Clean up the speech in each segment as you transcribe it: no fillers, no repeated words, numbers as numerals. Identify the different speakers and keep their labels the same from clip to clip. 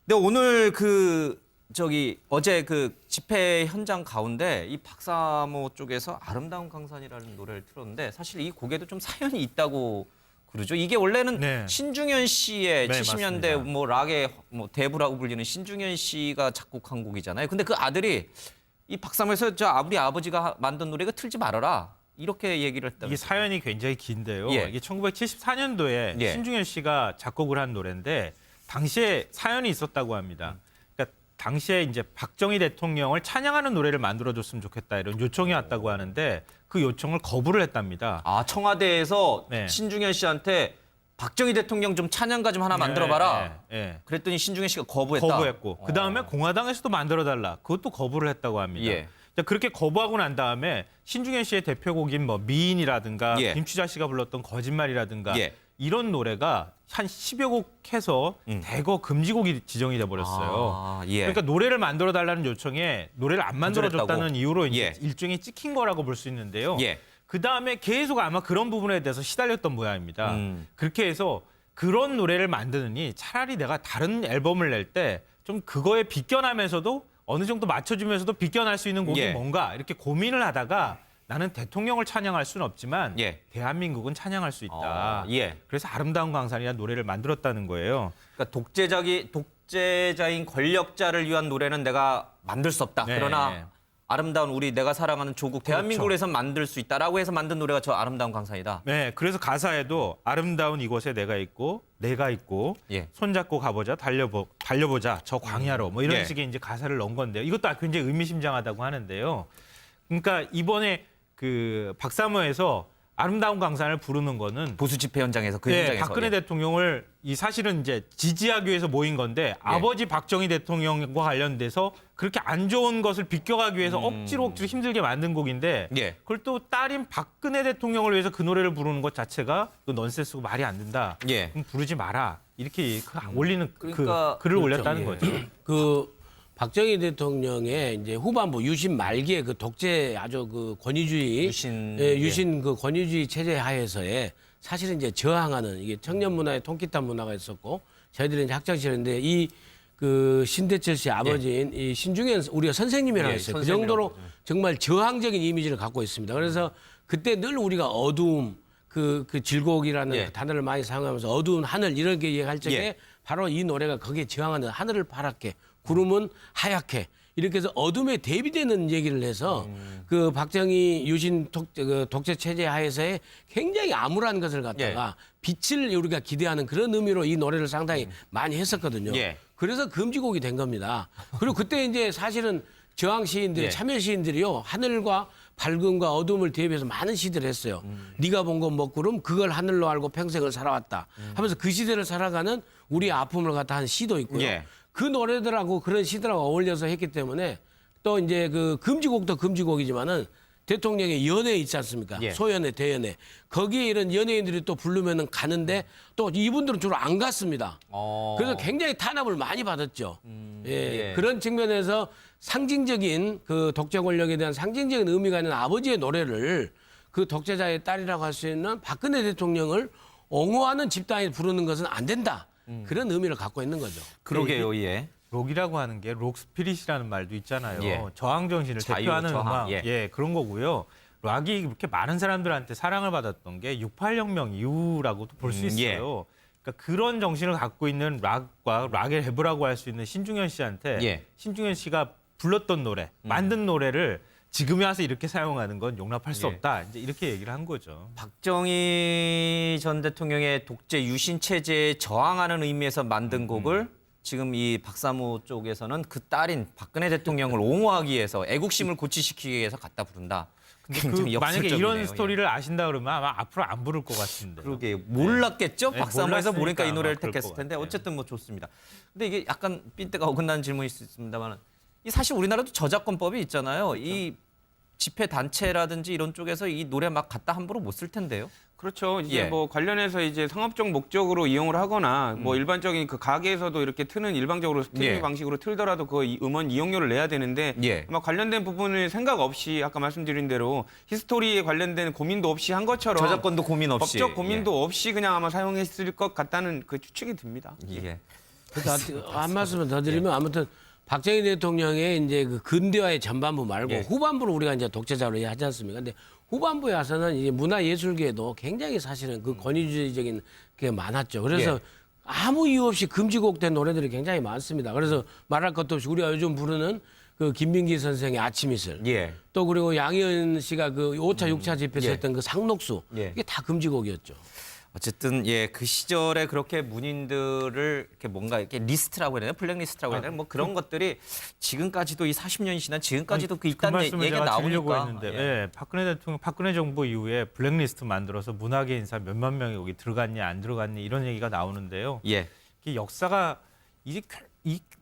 Speaker 1: 근데 오늘 어제 그 집회 현장 가운데 이 박사모 쪽에서 아름다운 강산이라는 노래를 틀었는데 사실 이 곡에도 좀 사연이 있다고 그러죠. 이게 원래는
Speaker 2: 네.
Speaker 1: 신중현 씨의
Speaker 2: 네,
Speaker 1: 70년대
Speaker 2: 맞습니다.
Speaker 1: 뭐 락의 뭐 대부라고 불리는 신중현 씨가 작곡한 곡이잖아요. 근데 그 아들이 이 박사모에서 우리 아버지가 만든 노래가 틀지 말아라. 이렇게 얘기를 했다.
Speaker 2: 이게 사연이 굉장히 긴데요.
Speaker 1: 예.
Speaker 2: 이게 1974년도에
Speaker 1: 예.
Speaker 2: 신중현 씨가 작곡을 한 노래인데 당시에 사연이 있었다고 합니다. 그러니까 당시에 이제 박정희 대통령을 찬양하는 노래를 만들어줬으면 좋겠다 이런 요청이 왔다고 하는데 그 요청을 거부를 했답니다.
Speaker 1: 청와대에서
Speaker 2: 네.
Speaker 1: 신중현 씨한테 박정희 대통령 좀 찬양가 좀 하나 만들어봐라.
Speaker 2: 예.
Speaker 1: 그랬더니 신중현 씨가 거부했다.
Speaker 2: 거부했고 그 다음에 공화당에서도 만들어달라. 그것도 거부를 했다고 합니다.
Speaker 1: 예.
Speaker 2: 자, 그렇게 거부하고 난 다음에 신중현 씨의 대표곡인 뭐 미인이라든가
Speaker 1: 예.
Speaker 2: 김추자 씨가 불렀던 거짓말이라든가
Speaker 1: 예.
Speaker 2: 이런 노래가 한 10여 곡 해서 대거 금지곡이 지정이 돼 버렸어요.
Speaker 1: 예.
Speaker 2: 그러니까 노래를 만들어 달라는 요청에 노래를 안 만들어 줬다는
Speaker 1: 거절했다고?
Speaker 2: 이유로 이제
Speaker 1: 예.
Speaker 2: 일종의 찍힌 거라고 볼 수 있는데요.
Speaker 1: 예.
Speaker 2: 그다음에 계속 아마 그런 부분에 대해서 시달렸던 모양입니다. 그렇게 해서 그런 노래를 만드느니 차라리 내가 다른 앨범을 낼 때 좀 그거에 비껴나면서도 어느 정도 맞춰주면서도 비껴날 수 있는 곡이
Speaker 1: 예.
Speaker 2: 뭔가 이렇게 고민을 하다가 나는 대통령을 찬양할 수는 없지만
Speaker 1: 예.
Speaker 2: 대한민국은 찬양할 수 있다.
Speaker 1: 예.
Speaker 2: 그래서 아름다운 강산이라는 노래를 만들었다는 거예요.
Speaker 1: 그러니까 독재자인 권력자를 위한 노래는 내가 만들 수 없다.
Speaker 2: 네.
Speaker 1: 그러나 아름다운 우리 내가 사랑하는 조국 대한민국을 해서 만들 수 있다라고 해서 만든 노래가 저 아름다운 강산이다.
Speaker 2: 네, 그래서 가사에도 아름다운 이곳에 내가 있고
Speaker 1: 예.
Speaker 2: 손잡고 가보자 달려보자 저 광야로 뭐 이런
Speaker 1: 예.
Speaker 2: 식의 이제 가사를 넣은 건데요. 이것도 굉장히 의미심장하다고 하는데요. 그러니까 이번에 그 박사모에서 아름다운 강산을 부르는 거는
Speaker 1: 보수 집회 현장에서 그
Speaker 2: 네,
Speaker 1: 현장에서
Speaker 2: 박근혜 대통령을 사실은 이제 지지하기 위해서 모인 건데 아버지 박정희 대통령과 관련돼서 그렇게 안 좋은 것을 비껴가기 위해서 억지로 힘들게 만든 곡인데
Speaker 1: 예.
Speaker 2: 그걸 또 딸인 박근혜 대통령을 위해서 그 노래를 부르는 것 자체가 또 넌센스고 말이 안 된다.
Speaker 1: 예.
Speaker 2: 그럼 부르지 마라. 이렇게 올리는
Speaker 1: 그러니까
Speaker 2: 그 글을
Speaker 3: 그렇죠.
Speaker 2: 올렸다는
Speaker 3: 예.
Speaker 2: 거죠.
Speaker 3: 그 박정희 대통령의 이제 후반부 유신 말기에 그 독재 아주 그 권위주의 유신 그 권위주의 체제 하에서의 사실은 이제 저항하는 이게 청년 문화의 통기타 문화가 있었고 저희들이 이제 학창 시절인데 이 그 신대철 씨 아버지인 이 신중현 우리가 선생님이라고 했어요. 그 정도로 정말 저항적인 이미지를 갖고 있습니다. 그래서 그때 늘 우리가 어두움 그 질곡이라는 그 단어를 많이 사용하면서 어두운 하늘 이렇게 얘기할 적에 바로 이 노래가 거기에 저항하는 하늘을 파랗게 구름은 하얗게 이렇게 해서 어둠에 대비되는 얘기를 해서 그 박정희 유신 독재 체제 하에서의 굉장히 암울한 것을 갖다가 빛을 우리가 기대하는 그런 의미로 이 노래를 상당히 많이 했었거든요.
Speaker 1: 예.
Speaker 3: 그래서 금지곡이 된 겁니다. 그리고 그때 이제 사실은 저항 시인들이 참여 시인들이요 하늘과 밝음과 어둠을 대비해서 많은 시들을 했어요. 네가 본 건 먹구름 그걸 하늘로 알고 평생을 살아왔다 하면서 그 시대를 살아가는 우리의 아픔을 갖다 한 시도 있고요.
Speaker 1: 예.
Speaker 3: 그 노래들하고 그런 시들하고 어울려서 했기 때문에 또 이제 그 금지곡도 금지곡이지만은 대통령의 연회 있지 않습니까?
Speaker 1: 예.
Speaker 3: 소연회, 대연회. 거기에 이런 연예인들이 또 부르면은 가는데 또 이분들은 주로 안 갔습니다. 그래서 굉장히 탄압을 많이 받았죠. 예. 그런 측면에서 상징적인 그 독재 권력에 대한 상징적인 의미가 있는 아버지의 노래를 그 독재자의 딸이라고 할 수 있는 박근혜 대통령을 옹호하는 집단이 부르는 것은 안 된다. 그런 의미를 갖고 있는 거죠.
Speaker 1: 그러게요. 예.
Speaker 2: 록이라고 하는 게 록스피릿이라는 말도 있잖아요.
Speaker 1: 예.
Speaker 2: 저항 정신을
Speaker 1: 자유,
Speaker 2: 대표하는
Speaker 1: 저항,
Speaker 2: 음악.
Speaker 1: 예.
Speaker 2: 그런 거고요. 락이 그렇게 많은 사람들한테 사랑을 받았던 게 68혁명 이후라고도 볼 수 있어요. 그러니까 그런 정신을 갖고 있는 락과 락의 랩이라고 할 수 있는 신중현 씨한테 신중현 씨가 불렀던 노래, 만든 노래를 지금에 와서 이렇게 사용하는 건 용납할 수 없다. 이제 이렇게 얘기를 한 거죠.
Speaker 1: 박정희 전 대통령의 독재 유신 체제에 저항하는 의미에서 만든 곡을 지금 이 박사모 쪽에서는 그 딸인 박근혜 대통령을 옹호하기 위해서 애국심을 고취시키기 위해서 갖다 부른다. 굉장히
Speaker 2: 만약에
Speaker 1: 역설적이네요.
Speaker 2: 이런 스토리를 아신다 그러면 아마 앞으로 안 부를 것 같은데.
Speaker 1: 그러게 몰랐겠죠?
Speaker 2: 네,
Speaker 1: 박사모에서
Speaker 2: 몰랐으니까
Speaker 1: 모르니까 이 노래를
Speaker 2: 아마 그럴
Speaker 1: 택했을
Speaker 2: 것
Speaker 1: 텐데
Speaker 2: 같아요.
Speaker 1: 어쨌든 뭐 좋습니다. 근데 이게 약간 삔대가 어긋나는 질문일 수 있습니다만 이 사실 우리나라도 저작권법이 있잖아요.
Speaker 2: 그렇죠.
Speaker 1: 이 집회 단체라든지 이런 쪽에서 이 노래 막 갖다 함부로 못 쓸 텐데요.
Speaker 4: 그렇죠. 이제
Speaker 1: 예.
Speaker 4: 뭐 관련해서 이제 상업적 목적으로 이용을 하거나 뭐 일반적인 그 가게에서도 이렇게 트는 일방적으로 스트리밍
Speaker 1: 예.
Speaker 4: 방식으로 틀더라도 그 음원 이용료를 내야 되는데
Speaker 1: 예.
Speaker 4: 아마 관련된 부분을 생각 없이 아까 말씀드린 대로 히스토리에 관련된 고민도 없이 한 것처럼
Speaker 1: 저작권도 고민 없이.
Speaker 4: 법적 고민도 없이 그냥 아마 사용했을 것 같다는 그 추측이 듭니다.
Speaker 1: 예.
Speaker 3: 한 말씀을 더 드리면 아무튼 박정희 대통령의 이제 그 근대화의 전반부 말고
Speaker 1: 예.
Speaker 3: 후반부를 우리가 이제 독재자로 하지 않습니까? 근데 후반부에 와서는 이제 문화예술계도 굉장히 사실은 그 권위주의적인 게 많았죠. 그래서
Speaker 1: 예.
Speaker 3: 아무 이유 없이 금지곡된 노래들이 굉장히 많습니다. 그래서 말할 것도 없이 우리가 요즘 부르는 그 김민기 선생의 아침 이슬,
Speaker 1: 예.
Speaker 3: 또 그리고 양희은 씨가 그 5차, 6차 집회에서
Speaker 1: 예.
Speaker 3: 했던 그 상록수,
Speaker 1: 예.
Speaker 3: 이게 다 금지곡이었죠.
Speaker 1: 어쨌든 예, 그 시절에 그렇게 문인들을 이렇게 뭔가 이렇게 리스트라고 해야 되나, 블랙리스트라고 해야 되나, 뭐 그런 것들이 지금까지도 이 40년이 지난 지금까지도 그 있다는
Speaker 2: 말씀을
Speaker 1: 얘기가
Speaker 2: 제가 드리려고
Speaker 1: 나오니까.
Speaker 2: 했는데,
Speaker 1: 예.
Speaker 2: 예, 박근혜 대통령, 박근혜 정부 이후에 블랙리스트 만들어서 문화계 인사 몇만 명이 여기 들어갔니 안 들어갔니 이런 얘기가 나오는데요.
Speaker 1: 예.
Speaker 2: 이게 역사가 이제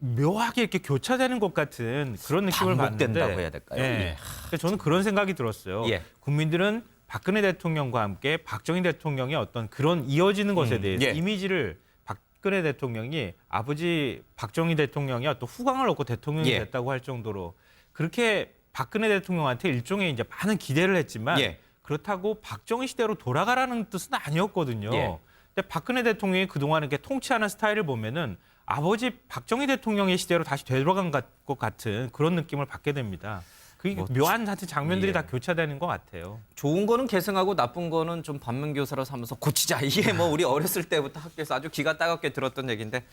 Speaker 2: 묘하게 이렇게 교차되는 것 같은 그런 느낌을
Speaker 1: 반복된다고
Speaker 2: 받는데,
Speaker 1: 해야 될까요?
Speaker 2: 예.
Speaker 1: 예.
Speaker 2: 그러니까 저는 그런 생각이 들었어요.
Speaker 1: 예.
Speaker 2: 국민들은 박근혜 대통령과 함께 박정희 대통령의 어떤 그런 이어지는 것에 대해서
Speaker 1: 예.
Speaker 2: 이미지를 박근혜 대통령이 아버지 박정희 대통령이 어떤 후광을 얻고 대통령이
Speaker 1: 예.
Speaker 2: 됐다고 할 정도로 그렇게 박근혜 대통령한테 일종의 이제 많은 기대를 했지만
Speaker 1: 예.
Speaker 2: 그렇다고 박정희 시대로 돌아가라는 뜻은 아니었거든요.
Speaker 1: 예.
Speaker 2: 근데 박근혜 대통령이 그동안 이렇게 통치하는 스타일을 보면은 아버지 박정희 대통령의 시대로 다시 되돌아간 것 같은 그런 느낌을 받게 됩니다. 그게 묘한 하여튼 장면들이
Speaker 1: 예.
Speaker 2: 다 교차되는 것 같아요.
Speaker 1: 좋은 거는 계승하고 나쁜 거는 좀 반면교사로 삼아서 고치자. 이게 뭐 우리 어렸을 때부터 학교에서 아주 기가 따갑게 들었던 얘기인데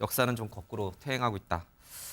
Speaker 1: 역사는 좀 거꾸로 퇴행하고 있다.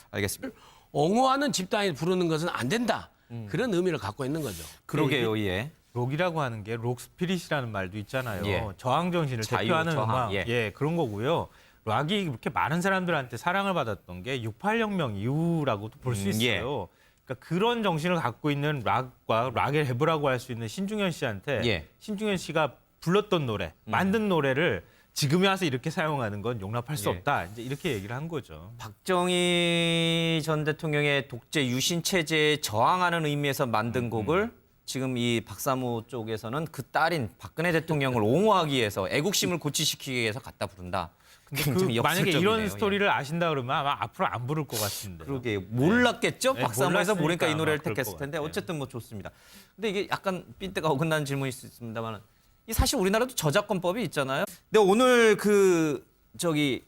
Speaker 1: 알겠습니다.
Speaker 3: 옹호하는 집단이 부르는 것은 안 된다. 그런 의미를 갖고 있는 거죠.
Speaker 1: 그러게요. 예.
Speaker 2: 록이라고 하는 게 록스피릿이라는 말도 있잖아요.
Speaker 1: 예.
Speaker 2: 저항 정신을
Speaker 1: 자유,
Speaker 2: 대표하는
Speaker 1: 저항,
Speaker 2: 음악,
Speaker 1: 예.
Speaker 2: 예, 그런 거고요. 락이 그렇게 많은 사람들한테 사랑을 받았던 게 68혁명 이후라고도 볼 수
Speaker 1: 예.
Speaker 2: 있어요. 그러니까 그런 정신을 갖고 있는 락과 락의 해부라고 할 수 있는 신중현 씨한테
Speaker 1: 예.
Speaker 2: 신중현 씨가 불렀던 노래, 만든 노래를 지금에 와서 이렇게 사용하는 건 용납할 수
Speaker 1: 예.
Speaker 2: 없다. 이제 이렇게 얘기를 한 거죠.
Speaker 1: 박정희 전 대통령의 독재 유신 체제에 저항하는 의미에서 만든 곡을 지금 이 박사모 쪽에서는 그 딸인 박근혜 대통령을 옹호하기 위해서 애국심을 고취시키기 위해서 갖다 부른다. 굉장히
Speaker 2: 그 만약에
Speaker 1: 역설적이네요.
Speaker 2: 이런
Speaker 1: 예.
Speaker 2: 스토리를 아신다 그러면 아마 앞으로 안 부를 것 같은데.
Speaker 1: 그러게 몰랐겠죠.
Speaker 2: 네,
Speaker 1: 박사모에서
Speaker 2: 몰랐으니까
Speaker 1: 모르니까 이 노래를
Speaker 2: 아마 그럴
Speaker 1: 택했을
Speaker 2: 것
Speaker 1: 텐데
Speaker 2: 같아요.
Speaker 1: 어쨌든 뭐 좋습니다. 근데 이게 약간 삔대가 어긋나는 질문일 수 있습니다만 이 사실 우리나라도 저작권법이 있잖아요. 근데 오늘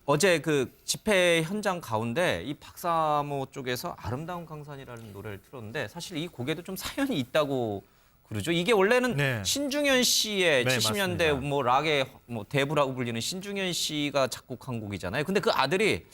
Speaker 1: 어제 그 집회 현장 가운데 이 박사모 쪽에서 아름다운 강산이라는 노래를 틀었는데 사실 이 곡에도 좀 사연이 있다고 그러죠. 이게 원래는
Speaker 2: 네.
Speaker 1: 신중현 씨의
Speaker 2: 네,
Speaker 1: 70년대
Speaker 2: 맞습니다.
Speaker 1: 뭐 락의 뭐 대부라고 불리는 신중현 씨가 작곡한 곡이잖아요. 근데 그 아들이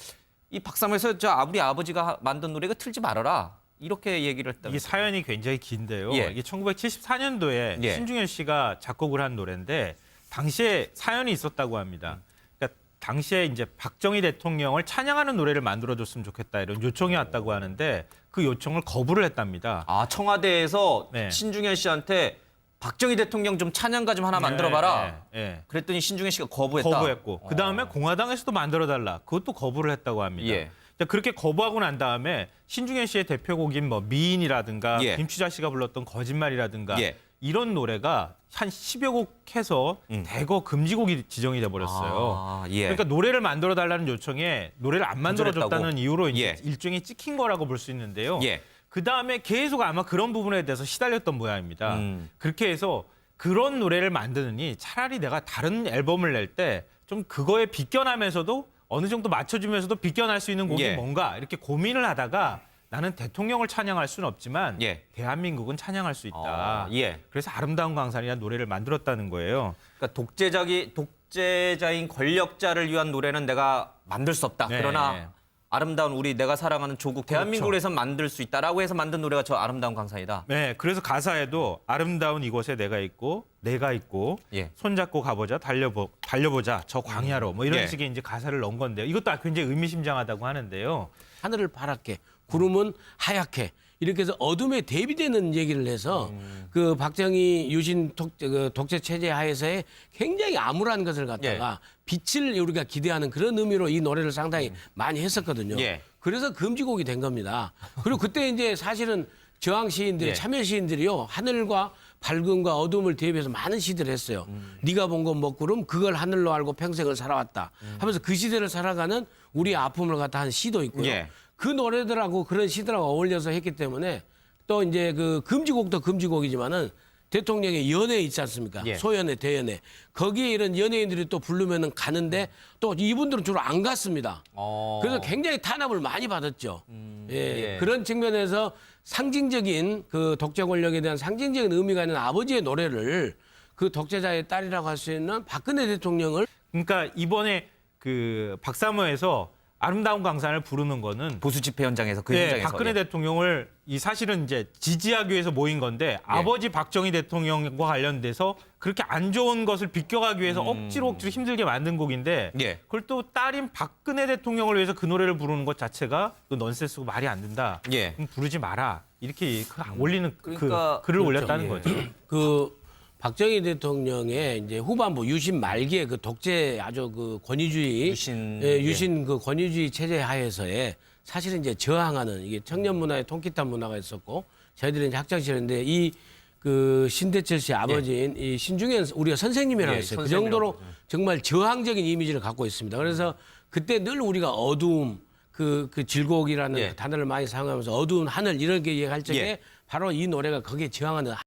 Speaker 1: 이 박사모에서 우리 아버지가 만든 노래가 틀지 말아라. 이렇게 얘기를 했다.
Speaker 2: 이게 사연이 굉장히 긴데요.
Speaker 1: 예.
Speaker 2: 이게 1974년도에
Speaker 1: 예.
Speaker 2: 신중현 씨가 작곡을 한 노래인데 당시에 사연이 있었다고 합니다. 그러니까 당시에 이제 박정희 대통령을 찬양하는 노래를 만들어줬으면 좋겠다 이런 요청이 왔다고 하는데 그 요청을 거부를 했답니다.
Speaker 1: 아, 청와대에서
Speaker 2: 네.
Speaker 1: 신중현 씨한테 박정희 대통령 좀 찬양가 좀 하나 만들어봐라.
Speaker 2: 예.
Speaker 1: 그랬더니 신중현 씨가 거부했다.
Speaker 2: 거부했고 그 다음에 공화당에서도 만들어달라. 그것도 거부를 했다고 합니다.
Speaker 1: 예.
Speaker 2: 자, 그렇게 거부하고 난 다음에 신중현 씨의 대표곡인 뭐 미인이라든가
Speaker 1: 예.
Speaker 2: 김추자 씨가 불렀던 거짓말이라든가
Speaker 1: 예.
Speaker 2: 이런 노래가 한 10여 곡 해서 대거 금지곡이 지정이 돼 버렸어요.
Speaker 1: 아, 예.
Speaker 2: 그러니까 노래를 만들어 달라는 요청에 노래를 안 만들어 줬다는
Speaker 1: 거절했다고?
Speaker 2: 이유로 이제
Speaker 1: 예.
Speaker 2: 일종의 찍힌 거라고 볼 수 있는데요.
Speaker 1: 예.
Speaker 2: 그 다음에 계속 아마 그런 부분에 대해서 시달렸던 모양입니다. 그렇게 해서 그런 노래를 만드느니 차라리 내가 다른 앨범을 낼 때 좀 그거에 비껴나면서도 어느 정도 맞춰주면서도 비껴날 수 있는 곡이
Speaker 1: 예.
Speaker 2: 뭔가 이렇게 고민을 하다가 나는 대통령을 찬양할 수는 없지만
Speaker 1: 예.
Speaker 2: 대한민국은 찬양할 수 있다.
Speaker 1: 아, 예.
Speaker 2: 그래서 아름다운 강산이라는 노래를 만들었다는 거예요.
Speaker 1: 그러니까 독재자인 권력자를 위한 노래는 내가 만들 수 없다.
Speaker 2: 네.
Speaker 1: 그러나 아름다운 우리 내가 사랑하는 조국 대한민국을 해서 만들 수 있다라고 해서 만든 노래가 저 아름다운 강산이다.
Speaker 2: 네, 그래서 가사에도 아름다운 이곳에 내가 있고
Speaker 1: 예.
Speaker 2: 손잡고 가보자 달려보자 저 광야로 뭐 이런
Speaker 1: 예.
Speaker 2: 식의 이제 가사를 넣은 건데요. 이것도 굉장히 의미심장하다고 하는데요.
Speaker 3: 하늘을 파랗게, 구름은 하얗게 이렇게 해서 어둠에 대비되는 얘기를 해서 그 박정희 유신 독재 체제 하에서의 굉장히 암울한 것을 갖다가 빛을 우리가 기대하는 그런 의미로 이 노래를 상당히 많이 했었거든요.
Speaker 1: 예.
Speaker 3: 그래서 금지곡이 된 겁니다. 그리고 그때 이제 사실은 저항 시인들이
Speaker 1: 예.
Speaker 3: 참여 시인들이요 하늘과 밝음과 어둠을 대비해서 많은 시들을 했어요. 네가 본 건 먹구름 그걸 하늘로 알고 평생을 살아왔다 하면서 그 시대를 살아가는 우리의 아픔을 갖다 한 시도 있고요.
Speaker 1: 예.
Speaker 3: 그 노래들하고 그런 시들하고 어울려서 했기 때문에 또 이제 그 금지곡도 금지곡이지만은 대통령의 연회 있지 않습니까?
Speaker 1: 예.
Speaker 3: 소연회, 대연회. 거기에 이런 연예인들이 또 부르면은 가는데 또 이분들은 주로 안 갔습니다. 그래서 굉장히 탄압을 많이 받았죠. 예.
Speaker 1: 예.
Speaker 3: 그런 측면에서 상징적인 그 독재 권력에 대한 상징적인 의미가 있는 아버지의 노래를 그 독재자의 딸이라고 할 수 있는 박근혜 대통령을
Speaker 2: 그러니까 이번에 그 박사모에서 아름다운 강산을 부르는 거는
Speaker 1: 보수 집회 현장에서 그
Speaker 2: 예,
Speaker 1: 현장에서
Speaker 2: 박근혜 대통령을 이 사실은 이제 지지하기 위해서 모인 건데 아버지 박정희 대통령과 관련돼서 그렇게 안 좋은 것을 비껴가기 위해서 억지로 힘들게 만든 곡인데
Speaker 1: 예.
Speaker 2: 그걸 또 딸인 박근혜 대통령을 위해서 그 노래를 부르는 것 자체가 그 넌센스고 말이 안 된다.
Speaker 1: 예.
Speaker 2: 그럼 부르지 마라. 이렇게 올리는
Speaker 1: 그러니까
Speaker 2: 그 글을 올렸다는 거죠.
Speaker 3: 그 박정희 대통령의 이제 후반부 유신 말기에 그 독재 아주 그 권위주의 유신 그 권위주의 체제 하에서의 사실은 이제 저항하는 이게 청년 문화의 통기타 문화가 있었고 저희들이 이제 학창 시절인데 이 그 신대철 씨 아버지인 이 신중현 우리가 선생님이라고 했어요. 그 정도로 정말 저항적인 이미지를 갖고 있습니다. 그래서 그때 늘 우리가 어두움 그 질곡이라는 그 단어를 많이 사용하면서 어두운 하늘 이렇게 얘기할 적에 바로 이 노래가 거기에 저항하는